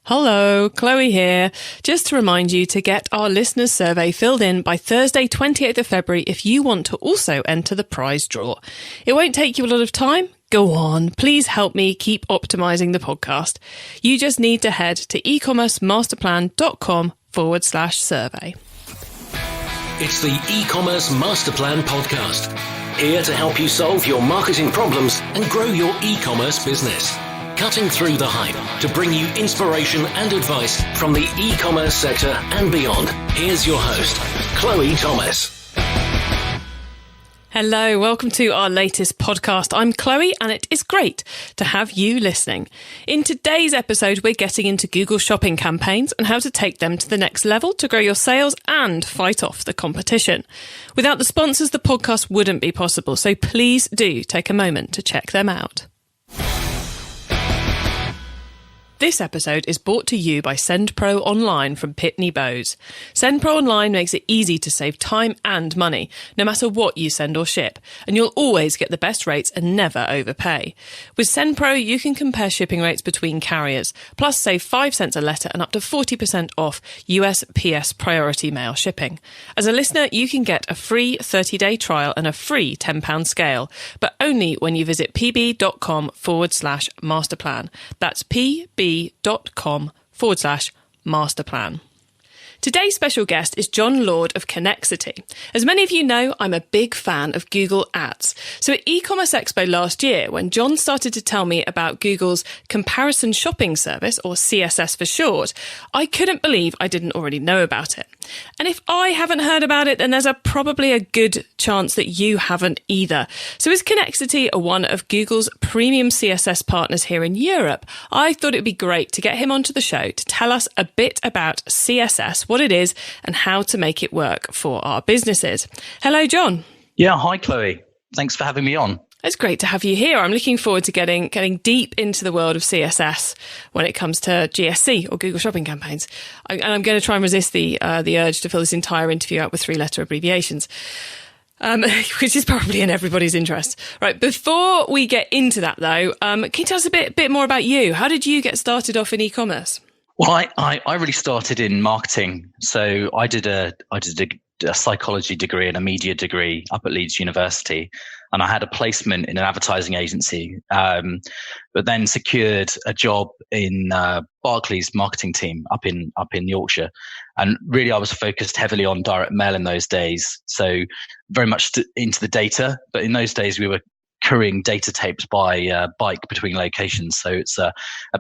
Hello, Chloe here. Just to remind you to get our listeners' survey filled in by Thursday, 28th of February if you want to also enter the prize draw. It won't take you a lot of time. Go on, please help me keep optimizing the podcast. You just need to head to ecommercemasterplan.com/survey. It's the eCommerce Masterplan podcast. Here to help you solve your marketing problems and grow your e-commerce business. Cutting through the hype to bring you inspiration and advice from the e-commerce sector and beyond. Here's your host, Chloe Thomas. Hello, welcome to our latest podcast. I'm Chloe and it is great to have you listening. In today's episode, we're getting into Google shopping campaigns and how to take them to the next level to grow your sales and fight off the competition. Without the sponsors, the podcast wouldn't be possible, so please do take a moment to check them out. This episode is brought to you by SendPro Online from Pitney Bowes. SendPro Online makes it easy to save time and money, no matter what you send or ship, and you'll always get the best rates and never overpay. With SendPro, you can compare shipping rates between carriers, plus save 5 cents a letter and up to 40% off USPS priority mail shipping. As a listener, you can get a free 30-day trial and a free £10 scale, but only when you visit pb.com/masterplan. That's pb.com/masterplan. Today's special guest is Jon Lord of Connexity. As many of you know, I'm a big fan of Google Ads. So at eCommerce Expo last year, when Jon started to tell me about Google's comparison shopping service, or CSS for short, I couldn't believe I didn't already know about it. And if I haven't heard about it, then there's probably a good chance that you haven't either. So as Connexity are one of Google's premium CSS partners here in Europe, I thought it'd be great to get him onto the show to tell us a bit about CSS, what it is, and how to make it work for our businesses. Hello, Jon. Yeah, hi, Chloe. Thanks for having me on. It's great to have you here. I'm looking forward to getting deep into the world of CSS when it comes to GSC or Google Shopping campaigns. And I'm going to try and resist the urge to fill this entire interview out with 3-letter abbreviations, which is probably in everybody's interest. Right, before we get into that, though, can you tell us a bit more about you? How did you get started off in e-commerce? Well, I really started in marketing. So I did a psychology degree and a media degree up at Leeds University, and I had a placement in an advertising agency, but then secured a job in Barclays marketing team up in Yorkshire. And really, I was focused heavily on direct mail in those days. So very much into the data, but in those days we were couriering data tapes by bike between locations. So it's a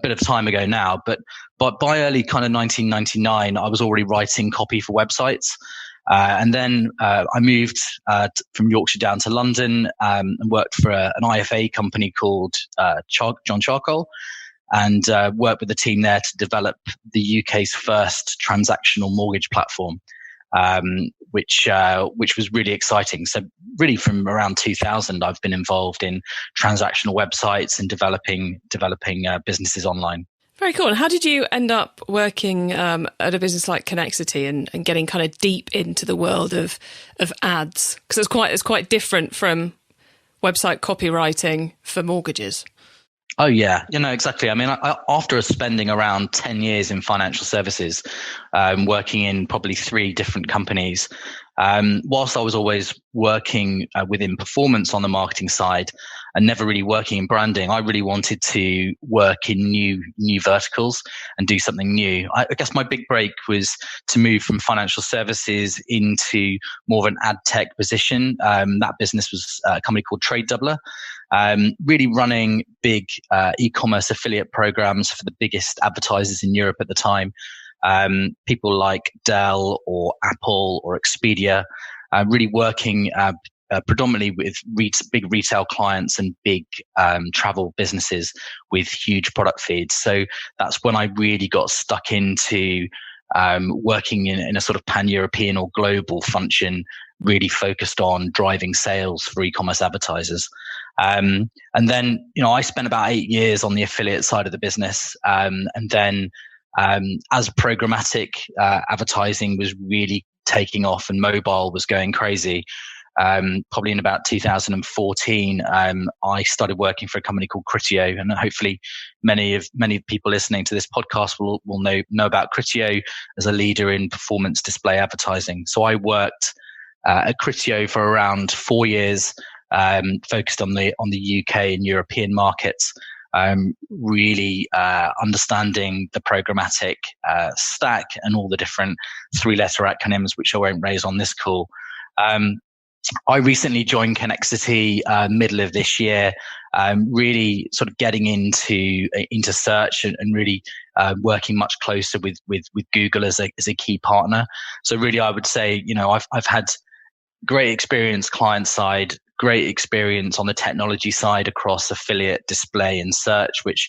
bit of time ago now, but by early kind of 1999, I was already writing copy for websites. And then I moved from Yorkshire down to London and worked for an IFA company called John Charcoal, and worked with the team there to develop the UK's first transactional mortgage platform, which was really exciting. So really from around 2000, I've been involved in transactional websites and developing businesses online. Very cool. And how did you end up working at a business like Connexity and getting kind of deep into the world of ads? Because it's quite different from website copywriting for mortgages. Oh, yeah. Exactly. I mean, after spending around 10 years in financial services, working in probably 3 different companies, whilst I was always working within performance on the marketing side and never really working in branding, I really wanted to work in new verticals and do something new. I guess my big break was to move from financial services into more of an ad tech position. That business was a company called Trade Doubler. Really running big e-commerce affiliate programs for the biggest advertisers in Europe at the time. People like Dell or Apple or Expedia, really working predominantly with big retail clients and big travel businesses with huge product feeds. So that's when I really got stuck into working in a sort of pan-European or global function, really focused on driving sales for e-commerce advertisers. And then, I spent about 8 years on the affiliate side of the business. And then as programmatic advertising was really taking off and mobile was going crazy, probably in about 2014, I started working for a company called Criteo, and hopefully many people listening to this podcast will know about Criteo as a leader in performance display advertising. So I worked at Criteo for around 4 years, focused on the UK and European markets. Really understanding the programmatic stack and all the different 3-letter acronyms, which I won't raise on this call. I recently joined Connexity middle of this year, really sort of getting into search and really working much closer with Google as a key partner. So really, I would say, I've had great experience client side, great experience on the technology side across affiliate, display, and search, which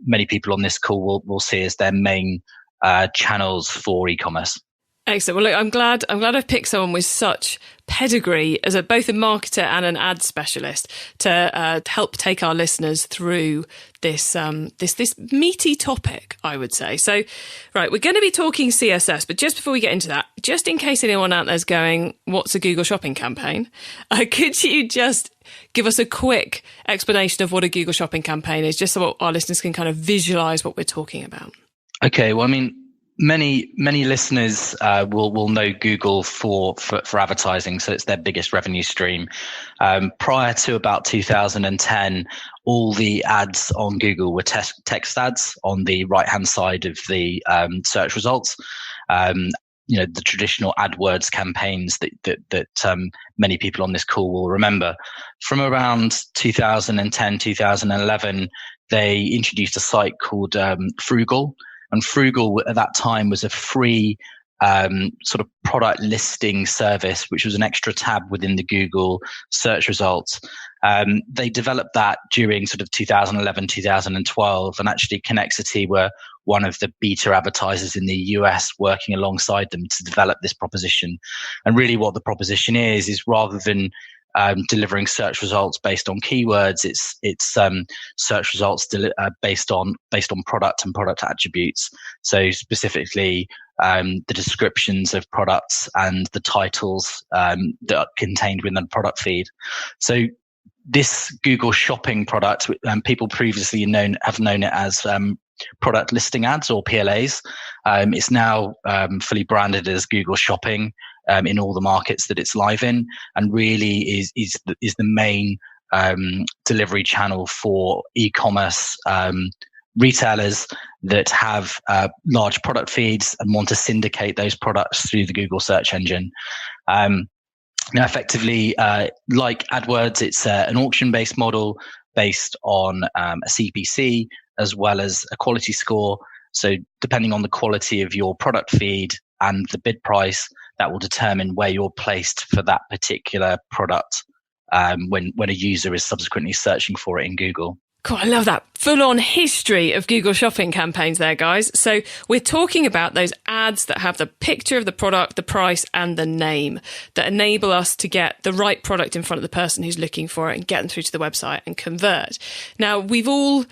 many people on this call will see as their main channels for e-commerce. Excellent. Well, look, I'm glad I've picked someone with such pedigree as both a marketer and an ad specialist to help take our listeners through this meaty topic, I would say. So, right, we're going to be talking CSS, but just before we get into that, just in case anyone out there's going, what's a Google Shopping campaign? Could you just give us a quick explanation of what a Google Shopping campaign is, just so our listeners can kind of visualize what we're talking about? Okay. Well, I mean, many listeners will know Google for advertising, so it's their biggest revenue stream. Prior to about 2010, all the ads on Google were text ads on the right-hand side of the search results. The traditional AdWords campaigns that many people on this call will remember. From around 2010, 2011, they introduced a site called Frugal. And Frugal at that time was a free sort of product listing service, which was an extra tab within the Google search results. They developed that during sort of 2011, 2012, and actually Connexity were one of the beta advertisers in the US working alongside them to develop this proposition. And really what the proposition is rather than delivering search results based on keywords, it's search results based on product and product attributes. So specifically, the descriptions of products and the titles that are contained within the product feed. So this Google Shopping product, people previously have known it as product listing ads or PLAs. It's now fully branded as Google Shopping in all the markets that it's live in, and really is the main delivery channel for e-commerce retailers that have large product feeds and want to syndicate those products through the Google search engine. Now, effectively, like AdWords, it's an auction-based model based on a CPC as well as a quality score. So depending on the quality of your product feed and the bid price, that will determine where you're placed for that particular product when a user is subsequently searching for it in Google. Cool, I love that full-on history of Google Shopping campaigns there, guys. So we're talking about those ads that have the picture of the product, the price, and the name that enable us to get the right product in front of the person who's looking for it and get them through to the website and convert. Now, we've all,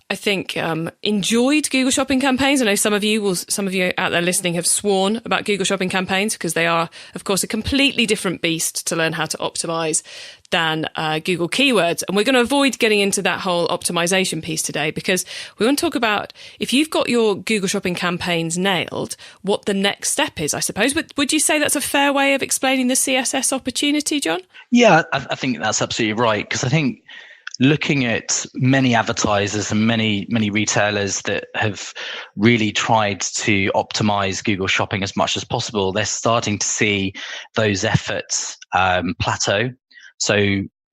I think, enjoyed Google Shopping campaigns. I know some of you out there listening have sworn about Google Shopping campaigns because they are, of course, a completely different beast to learn how to optimize than Google keywords. And we're going to avoid getting into that whole optimization piece today because we want to talk about, if you've got your Google Shopping campaigns nailed, what the next step is, I suppose. But would you say that's a fair way of explaining the CSS opportunity, Jon? Yeah, I think that's absolutely right, because I think looking at many advertisers and many retailers that have really tried to optimize Google Shopping as much as possible, they're starting to see those efforts plateau. So,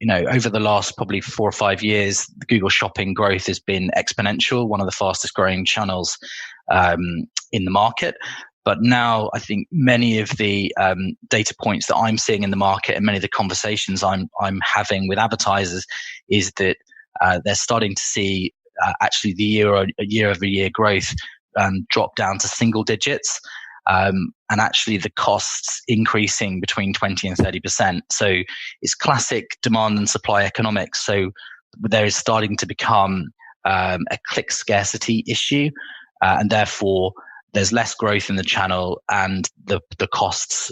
over the last probably 4 or 5 years, the Google Shopping growth has been exponential, one of the fastest growing channels in the market. But now I think many of the data points that I'm seeing in the market and many of the conversations I'm having with advertisers is that they're starting to see actually the year-over-year growth drop down to single digits, and actually the costs increasing between 20 and 30%. So it's classic demand and supply economics. So there is starting to become a click scarcity issue, and therefore there's less growth in the channel, and the costs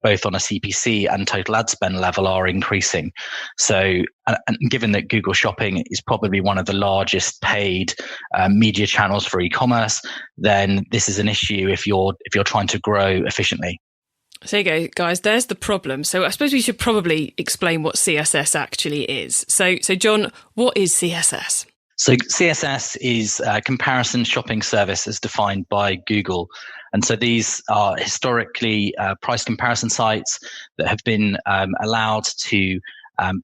both on a CPC and total ad spend level are increasing. So, and given that Google Shopping is probably one of the largest paid media channels for e-commerce, then this is an issue if you're trying to grow efficiently. So there you go, guys. There's the problem. So I suppose we should probably explain what CSS actually is. So John, what is CSS? So CSS is a comparison shopping service as defined by Google. And so these are historically price comparison sites that have been allowed to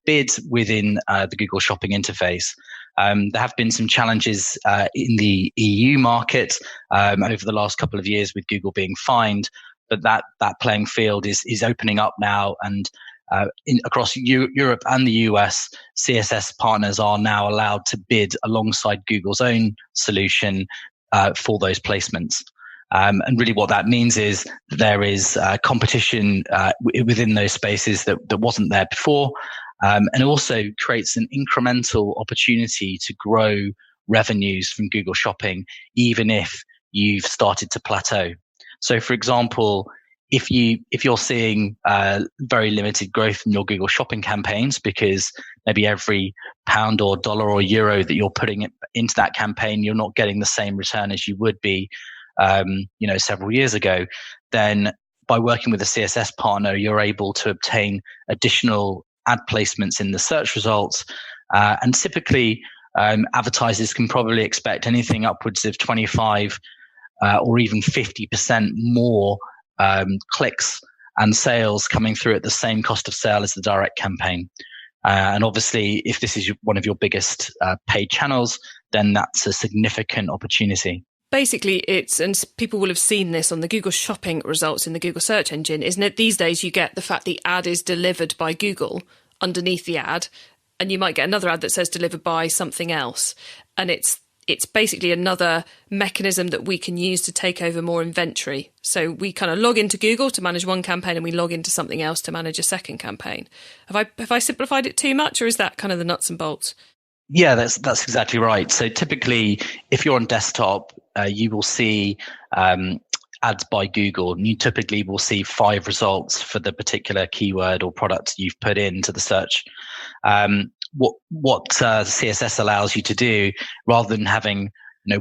bid within the Google Shopping interface. There have been some challenges in the EU market over the last couple of years with Google being fined, but that playing field is opening up now, and across Europe and the US, CSS partners are now allowed to bid alongside Google's own solution for those placements. And really what that means is there is competition within those spaces that wasn't there before, and it also creates an incremental opportunity to grow revenues from Google Shopping, even if you've started to plateau. So, for example, if you're seeing very limited growth in your Google Shopping campaigns because maybe every pound or dollar or euro that you're putting into that campaign, you're not getting the same return as you would be, several years ago, then by working with a CSS partner, you're able to obtain additional ad placements in the search results, and typically advertisers can probably expect anything upwards of 25 or even 50% more clicks and sales coming through at the same cost of sale as the direct campaign. And obviously, if this is one of your biggest paid channels, then that's a significant opportunity. Basically, and people will have seen this on the Google Shopping results in the Google search engine, isn't it? These days, you get the fact the ad is delivered by Google underneath the ad, and you might get another ad that says delivered by something else. And it's basically another mechanism that we can use to take over more inventory. So we kind of log into Google to manage one campaign and we log into something else to manage a second campaign. Have I simplified it too much, or is that kind of the nuts and bolts? Yeah, that's exactly right. So typically, if you're on desktop, you will see ads by Google, and you typically will see 5 results for the particular keyword or product you've put into the search. What CSS allows you to do, rather than having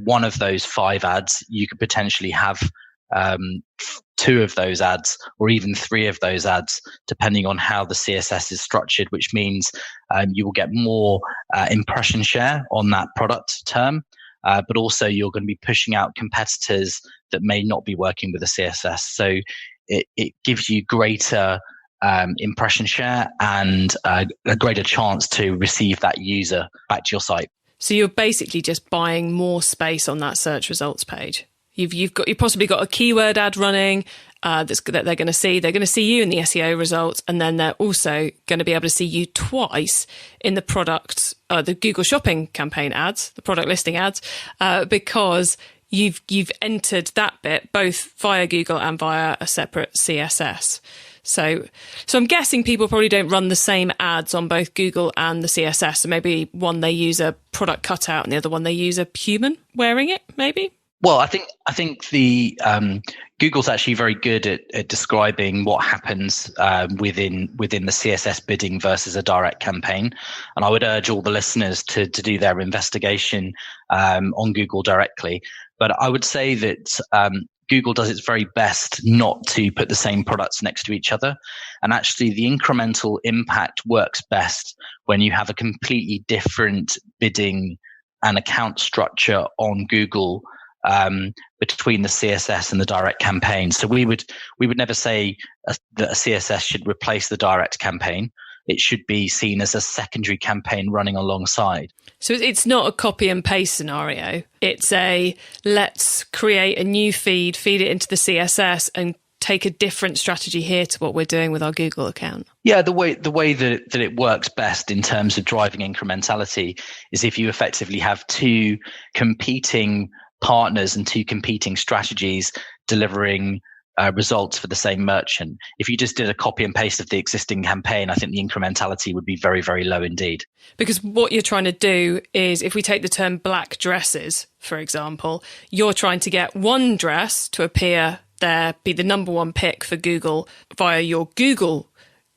one of those 5 ads, you could potentially have 2 of those ads or even 3 of those ads, depending on how the CSS is structured, which means you will get more impression share on that product term, but also you're going to be pushing out competitors that may not be working with the CSS. So it gives you greater impression share and a greater chance to receive that user back to your site. So you're basically just buying more space on that search results page. You've possibly got a keyword ad running that they're going to see. They're going to see you in the SEO results, and then they're also going to be able to see you twice in the product, the Google Shopping campaign ads, the product listing ads, because you've entered that bit both via Google and via a separate CSS. So I'm guessing people probably don't run the same ads on both Google and the CSS. So maybe one they use a product cutout and the other one they use a human wearing it, maybe? Well, I think the Google's actually very good at describing what happens within the CSS bidding versus a direct campaign, and I would urge all the listeners to do their investigation on Google directly. But I would say that Google does its very best not to put the same products next to each other, and actually the incremental impact works best when you have a completely different bidding and account structure on Google between the CSS and the direct campaign. So we would never say that a CSS should replace the direct campaign. It should be seen as a secondary campaign running alongside. So it's not a copy and paste scenario. It's let's create a new feed it into the CSS and take a different strategy here to what we're doing with our Google account. Yeah, the way that it works best in terms of driving incrementality is if you effectively have 2 competing partners and 2 competing strategies delivering results for the same merchant. If you just did a copy and paste of the existing campaign, I think the incrementality would be very, very low indeed. Because what you're trying to do is, if we take the term black dresses, for example, you're trying to get one dress to appear there be the number one pick for Google via your Google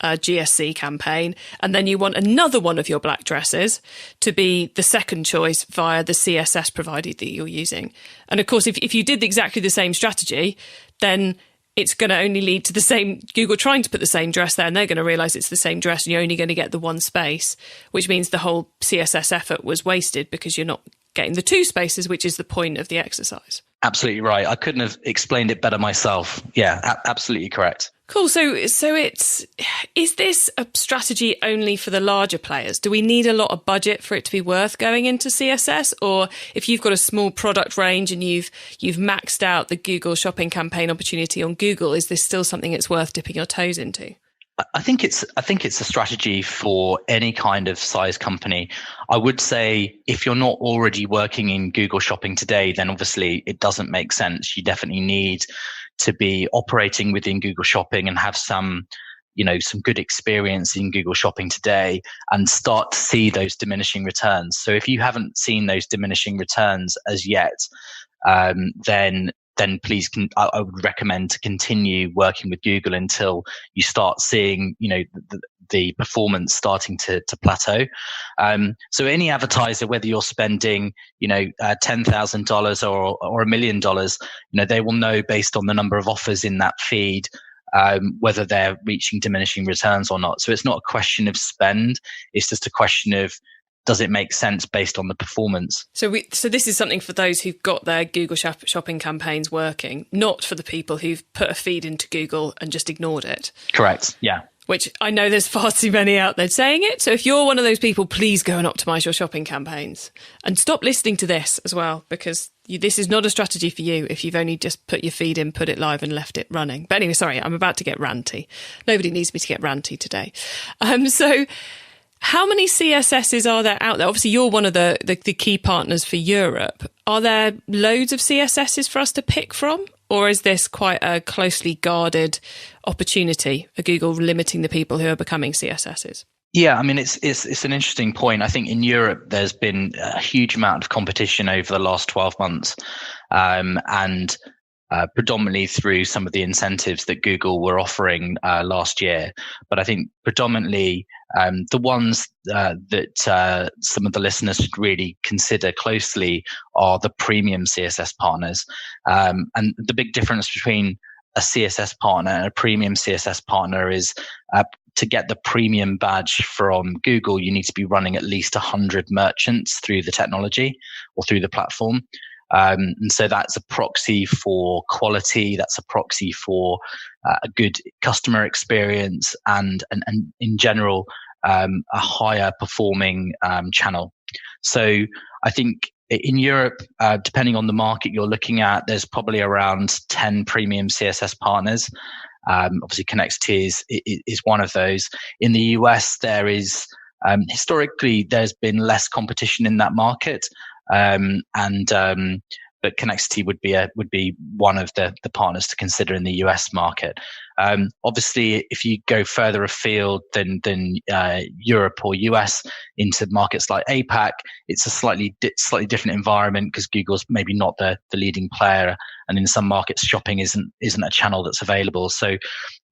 GSC campaign, and then you want another one of your black dresses to be the second choice via the CSS provider that you're using. And of course, if you did exactly the same strategy, then it's going to only lead to the same Google trying to put the same dress there, and they're going to realize it's the same dress and you're only going to get the one space, which means the whole CSS effort was wasted because you're not getting the two spaces, which is the point of the exercise. Absolutely right. I couldn't have explained it better myself. Yeah, absolutely correct. Cool. So is this a strategy only for the larger players? Do we need a lot of budget for it to be worth going into CSS? Or if you've got a small product range and you've maxed out the Google shopping campaign opportunity on Google, is this still something it's worth dipping your toes into? I think it's a strategy for any kind of size company. I would say if you're not already working in Google Shopping today, then obviously it doesn't make sense. You definitely need to be operating within Google Shopping and have some good experience in Google Shopping today and start to see those diminishing returns. So if you haven't seen those diminishing returns as yet, then please, I would recommend to continue working with Google until you start seeing, the performance starting to plateau. So any advertiser, whether you're spending, $10,000 or $1 million, they will know based on the number of offers in that feed, whether they're reaching diminishing returns or not. So it's not a question of spend. It's just a question of, does it make sense based on the performance? So this is something for those who've got their Google shopping campaigns working, not for the people who've put a feed into Google and just ignored it. Correct. Yeah. Which I know there's far too many out there saying it. So if you're one of those people, please go and optimize your shopping campaigns and stop listening to this as well, because this is not a strategy for you if you've only just put your feed in, put it live and left it running. But anyway, sorry, I'm about to get ranty. Nobody needs me to get ranty today. So how many CSSs are there out there? Obviously, you're one of the key partners for Europe. Are there loads of CSSs for us to pick from? Or is this quite a closely guarded opportunity for Google limiting the people who are becoming CSSs? Yeah, I mean, it's an interesting point. I think in Europe, there's been a huge amount of competition over the last 12 months. And predominantly through some of the incentives that Google were offering last year. But I think predominantly the ones that some of the listeners should really consider closely are the premium CSS partners. And the big difference between a CSS partner and a premium CSS partner is to get the premium badge from Google, you need to be running at least 100 merchants through the technology or through the platform. And so that's a proxy for quality. That's a proxy for a good customer experience and in general, a higher performing channel. So I think in Europe, depending on the market you're looking at, there's probably around 10 premium CSS partners. Obviously, Connexity is one of those. In the US, there is historically there's been less competition in that market. But Connexity would be one of the partners to consider in the US market. Obviously, if you go further afield than Europe or US into markets like APAC, it's a slightly different environment because Google's maybe not the leading player, and in some markets, shopping isn't a channel that's available. So,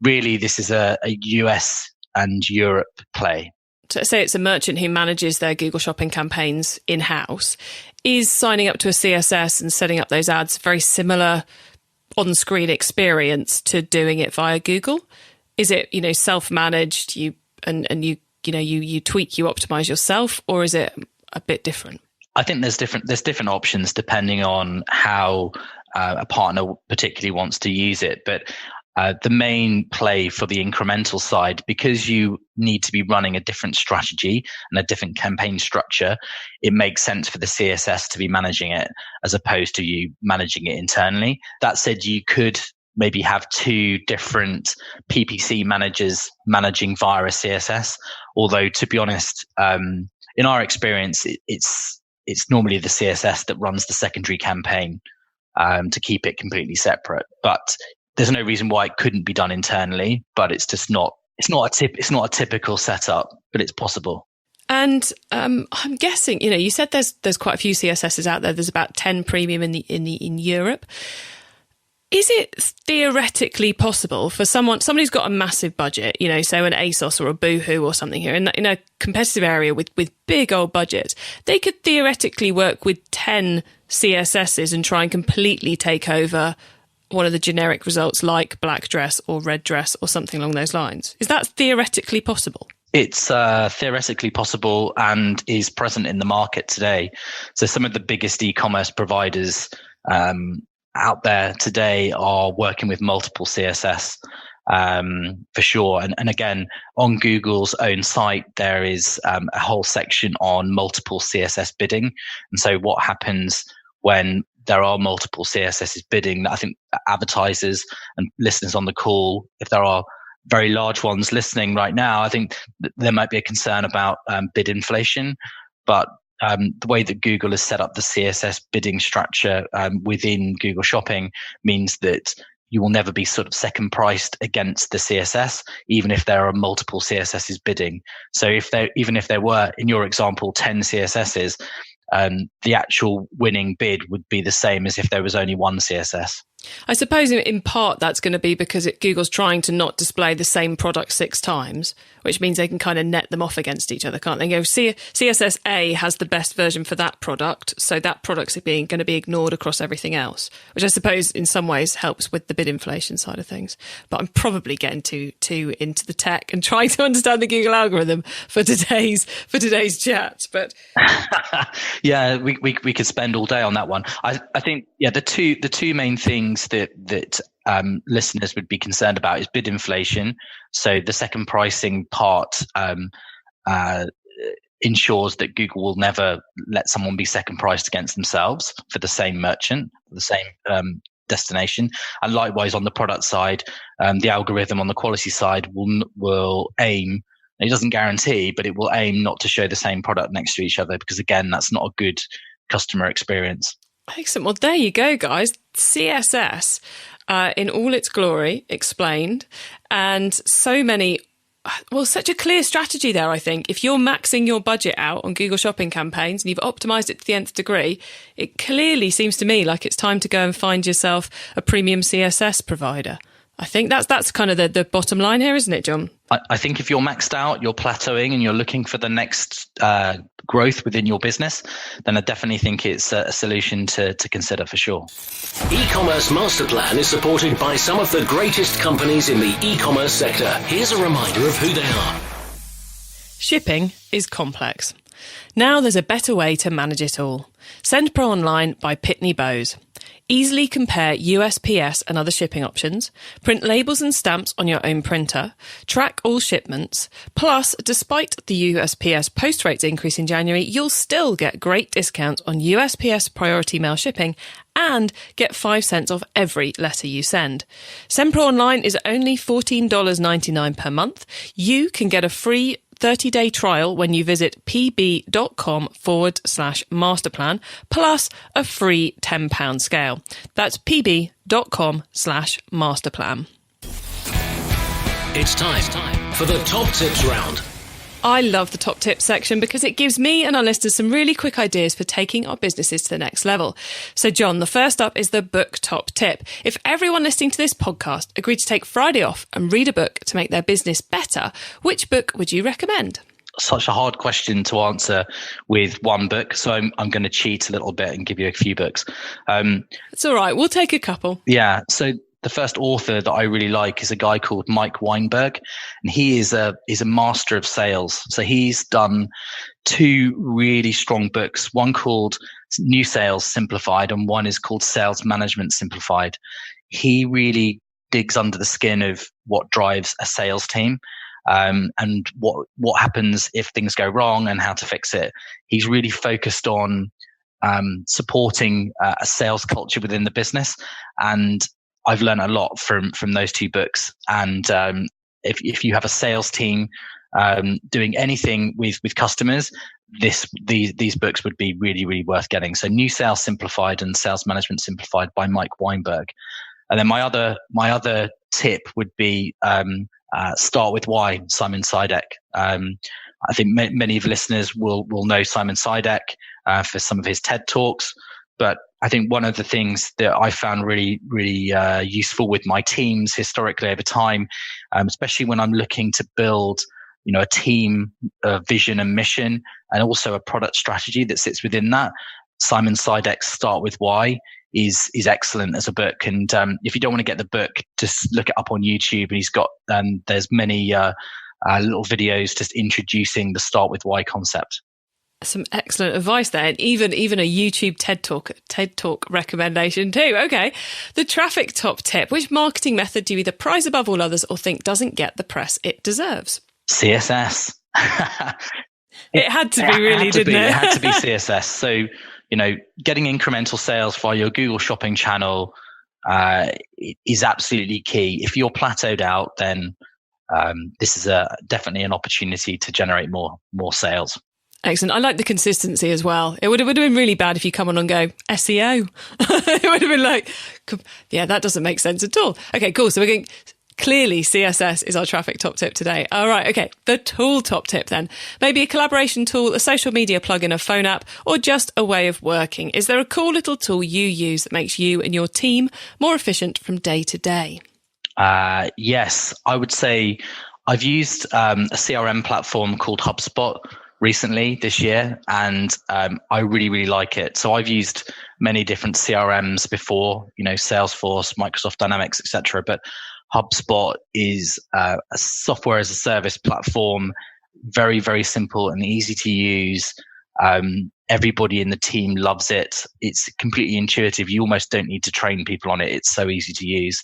really, this is a US and Europe play. So say it's a merchant who manages their Google shopping campaigns in-house. Is signing up to a CSS and setting up those ads very similar on-screen experience to doing it via Google? Is it, self-managed, you tweak, you optimize yourself, or is it a bit different? I think there's different options depending on how a partner particularly wants to use it. But the main play for the incremental side, because you need to be running a different strategy and a different campaign structure, it makes sense for the CSS to be managing it as opposed to you managing it internally. That said, you could maybe have two different PPC managers managing via a CSS. Although, to be honest, in our experience, it's normally the CSS that runs the secondary campaign to keep it completely separate. But there's no reason why it couldn't be done internally, but it's just not. It's not a typical setup, but it's possible. And I'm guessing, you said there's quite a few CSSs out there. There's about 10 premium in Europe. Is it theoretically possible for somebody's got a massive budget, say an ASOS or a Boohoo or something here in a competitive area with big old budgets, they could theoretically work with 10 CSSs and try and completely take over one of the generic results like black dress or red dress or something along those lines? Is that theoretically possible? It's theoretically possible and is present in the market today. So some of the biggest e-commerce providers out there today are working with multiple CSS for sure. And again, on Google's own site, there is a whole section on multiple CSS bidding. And so what happens when there are multiple CSSs bidding? I think advertisers and listeners on the call, if there are very large ones listening right now, I think there might be a concern about bid inflation. But the way that Google has set up the CSS bidding structure within Google Shopping means that you will never be sort of second priced against the CSS, even if there are multiple CSSs bidding. So even if there were, in your example, 10 CSSs, the actual winning bid would be the same as if there was only one CSS. I suppose in part that's going to be because Google's trying to not display the same product 6 times, which means they can kind of net them off against each other, can't they? CSS A has the best version for that product, so that product's going to be ignored across everything else, which I suppose in some ways helps with the bid inflation side of things. But I'm probably getting too into the tech and trying to understand the Google algorithm for today's chat. But yeah, we could spend all day on that one. I think the two main things that listeners would be concerned about is bid inflation. So the second pricing part ensures that Google will never let someone be second priced against themselves for the same merchant, the same destination. And likewise on the product side, the algorithm on the quality side will aim. It doesn't guarantee, but it will aim not to show the same product next to each other, because again, that's not a good customer experience. Excellent. Well, there you go, guys. CSS in all its glory, explained, and such a clear strategy there, I think. If you're maxing your budget out on Google Shopping campaigns and you've optimized it to the nth degree, it clearly seems to me like it's time to go and find yourself a premium CSS provider. I think that's kind of the bottom line here, isn't it, John? I think if you're maxed out, you're plateauing, and you're looking for the next growth within your business, then I definitely think it's a solution to consider for sure. E-commerce Master Plan is supported by some of the greatest companies in the e-commerce sector. Here's a reminder of who they are. Shipping is complex. Now there's a better way to manage it all. Send Pro Online by Pitney Bowes. Easily compare USPS and other shipping options, print labels and stamps on your own printer, track all shipments. Plus, despite the USPS post rates increase in January, you'll still get great discounts on USPS priority mail shipping and get 5 cents off every letter you send. Send Pro Online is only $14.99 per month. You can get a free 30-day trial when you visit pb.com/masterplan, plus a free £10 scale. That's pb.com/masterplan. It's time for the top tips round. I love the top tips section because it gives me and our listeners some really quick ideas for taking our businesses to the next level. So, John, the first up is the book top tip. If everyone listening to this podcast agreed to take Friday off and read a book to make their business better, which book would you recommend? Such a hard question to answer with one book, so I'm going to cheat a little bit and give you a few books. It's all right. We'll take a couple. Yeah. So the first author that I really like is a guy called Mike Weinberg, and he is a master of sales. So he's done 2 really strong books, one called New Sales Simplified and one is called Sales Management Simplified. He really digs under the skin of what drives a sales team, and what happens if things go wrong and how to fix it. He's really focused on supporting a sales culture within the business, and I've learned a lot from those 2 books. And if you have a sales team doing anything with customers, these books would be really, really worth getting. So New Sales Simplified and Sales Management Simplified by Mike Weinberg. And then my other tip would be Start With Why, Simon Sinek. I think many of the listeners will know Simon Sinek for some of his TED Talks. But I think one of the things that I found really useful with my teams historically over time, especially when I'm looking to build, a team, vision and mission, and also a product strategy that sits within that. Simon Sidek's Start With Why is excellent as a book. And if you don't want to get the book, just look it up on YouTube. And he's got there's many little videos just introducing the Start With Why concept. Some excellent advice there, and even a YouTube TED Talk recommendation too. Okay, the traffic top tip. Which marketing method do you either prize above all others or think doesn't get the press it deserves? CSS. It had to be, really, didn't it? It had to be CSS. So, getting incremental sales via your Google Shopping channel is absolutely key. If you're plateaued out, then this is definitely an opportunity to generate more sales. Excellent. I like the consistency as well. It would have been really bad if you come on and go SEO. It would have been like, yeah, that doesn't make sense at all. Okay, cool. So we're going, clearly CSS is our traffic top tip today. All right. Okay. The tool top tip then. Maybe a collaboration tool, a social media plugin, a phone app, or just a way of working. Is there a cool little tool you use that makes you and your team more efficient from day to day? Yes, I would say I've used a CRM platform called HubSpot recently this year, and I really like it. So I've used many different CRMs before, Salesforce, Microsoft Dynamics, etc. But HubSpot is a software as a service platform, very simple and easy to use. Everybody in the team loves it. It's completely intuitive. You almost don't need to train people on it. It's so easy to use.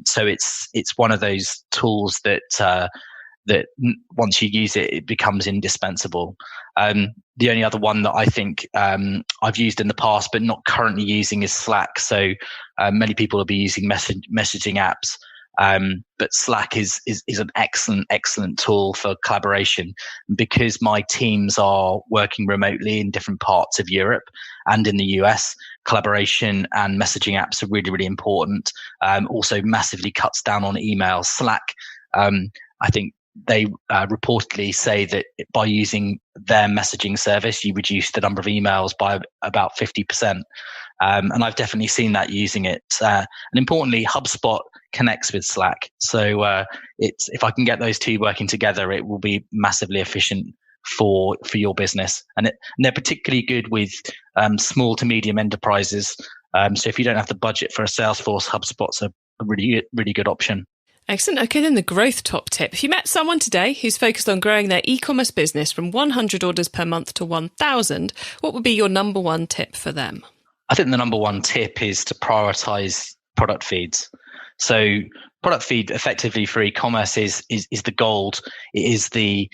So it's one of those tools that once you use it, it becomes indispensable. The only other one that I think I've used in the past but not currently using is Slack. So many people will be using messaging apps, but Slack is an excellent tool for collaboration. Because my teams are working remotely in different parts of Europe and in the US, collaboration and messaging apps are really important. Also massively cuts down on email. Slack, I think they reportedly say that by using their messaging service, you reduce the number of emails by about 50%. And I've definitely seen that using it. And importantly, HubSpot connects with Slack. So if I can get those two working together, it will be massively efficient for your business. And they're particularly good with small to medium enterprises. So if you don't have the budget for a Salesforce, HubSpot's a really good option. Excellent. Okay, then the growth top tip. If you met someone today who's focused on growing their e-commerce business from 100 orders per month to 1,000, what would be your number one tip for them? I think the number one tip is to prioritize product feeds. So product feed effectively for e-commerce is the gold. It is the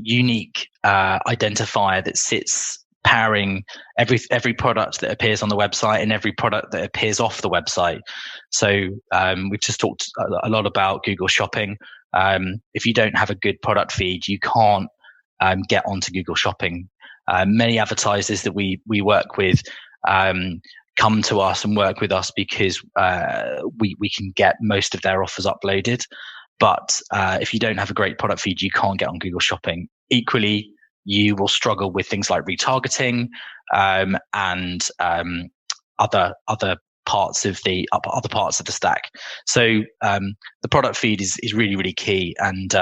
unique identifier that sits powering every product that appears on the website and every product that appears off the website. So we've just talked a lot about Google Shopping. If you don't have a good product feed, you can't get onto Google Shopping. Many advertisers that we work with come to us and work with us because we can get most of their offers uploaded. But if you don't have a great product feed, you can't get on Google Shopping. Equally, you will struggle with things like retargeting and other parts of the stack. So the product feed is really key. And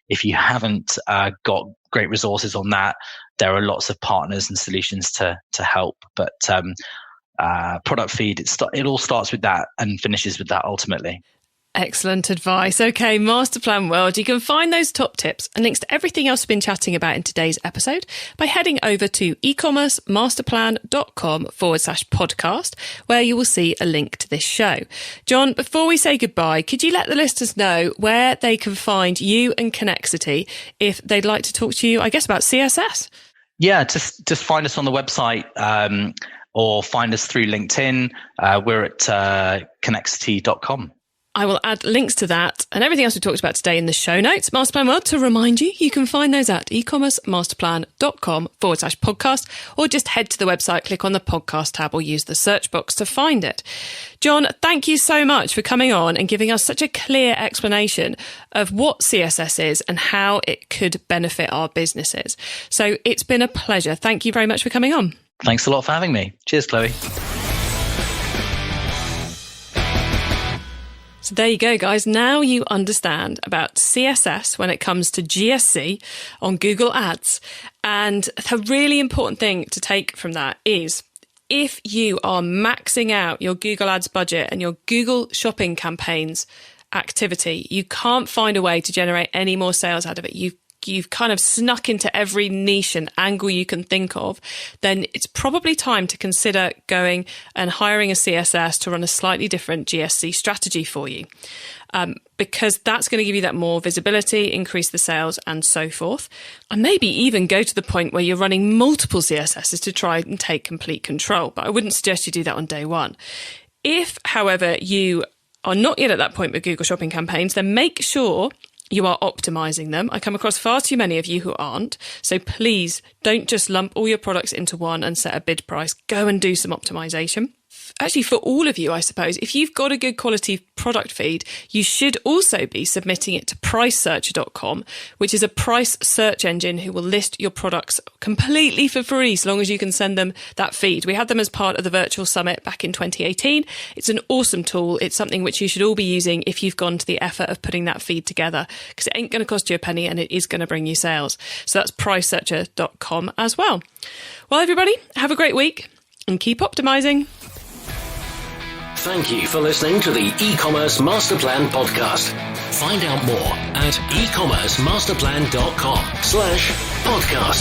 if you haven't got great resources on that, there are lots of partners and solutions to help. But product feed, it all starts with that and finishes with that ultimately. Excellent advice. Okay, Masterplan World. You can find those top tips and links to everything else we've been chatting about in today's episode by heading over to ecommercemasterplan.com/podcast, where you will see a link to this show. Jon, before we say goodbye, could you let the listeners know where they can find you and Connexity if they'd like to talk to you, I guess, about CSS? Yeah, just find us on the website or find us through LinkedIn. We're at connexity.com. I will add links to that and everything else we talked about today in the show notes. Masterplan World, to remind you, you can find those at ecommercemasterplan.com/podcast, or just head to the website, click on the podcast tab, or use the search box to find it. Jon, thank you so much for coming on and giving us such a clear explanation of what CSS is and how it could benefit our businesses. So it's been a pleasure. Thank you very much for coming on. Thanks a lot for having me. Cheers, Chloe. So there you go, guys. Now you understand about CSS when it comes to GSC on Google Ads. And the really important thing to take from that is if you are maxing out your Google Ads budget and your Google shopping campaigns activity, you can't find a way to generate any more sales out of it. You've kind of snuck into every niche and angle you can think of, then it's probably time to consider going and hiring a CSS to run a slightly different GSC strategy for you. Because that's going to give you that more visibility, increase the sales and so forth. And maybe even go to the point where you're running multiple CSSs to try and take complete control. But I wouldn't suggest you do that on day one. If, however, you are not yet at that point with Google shopping campaigns, then make sure you are optimizing them. I come across far too many of you who aren't. So please don't just lump all your products into one and set a bid price. Go and do some optimization. Actually, for all of you, I suppose, if you've got a good quality product feed, you should also be submitting it to pricesearcher.com, which is a price search engine who will list your products completely for free, so long as you can send them that feed. We had them as part of the virtual summit back in 2018. It's an awesome tool. It's something which you should all be using if you've gone to the effort of putting that feed together, because it ain't going to cost you a penny and it is going to bring you sales. So that's pricesearcher.com as well. Well, everybody, have a great week and keep optimizing. Thank you for listening to the eCommerce Master Plan podcast. Find out more at ecommercemasterplan.com/podcast.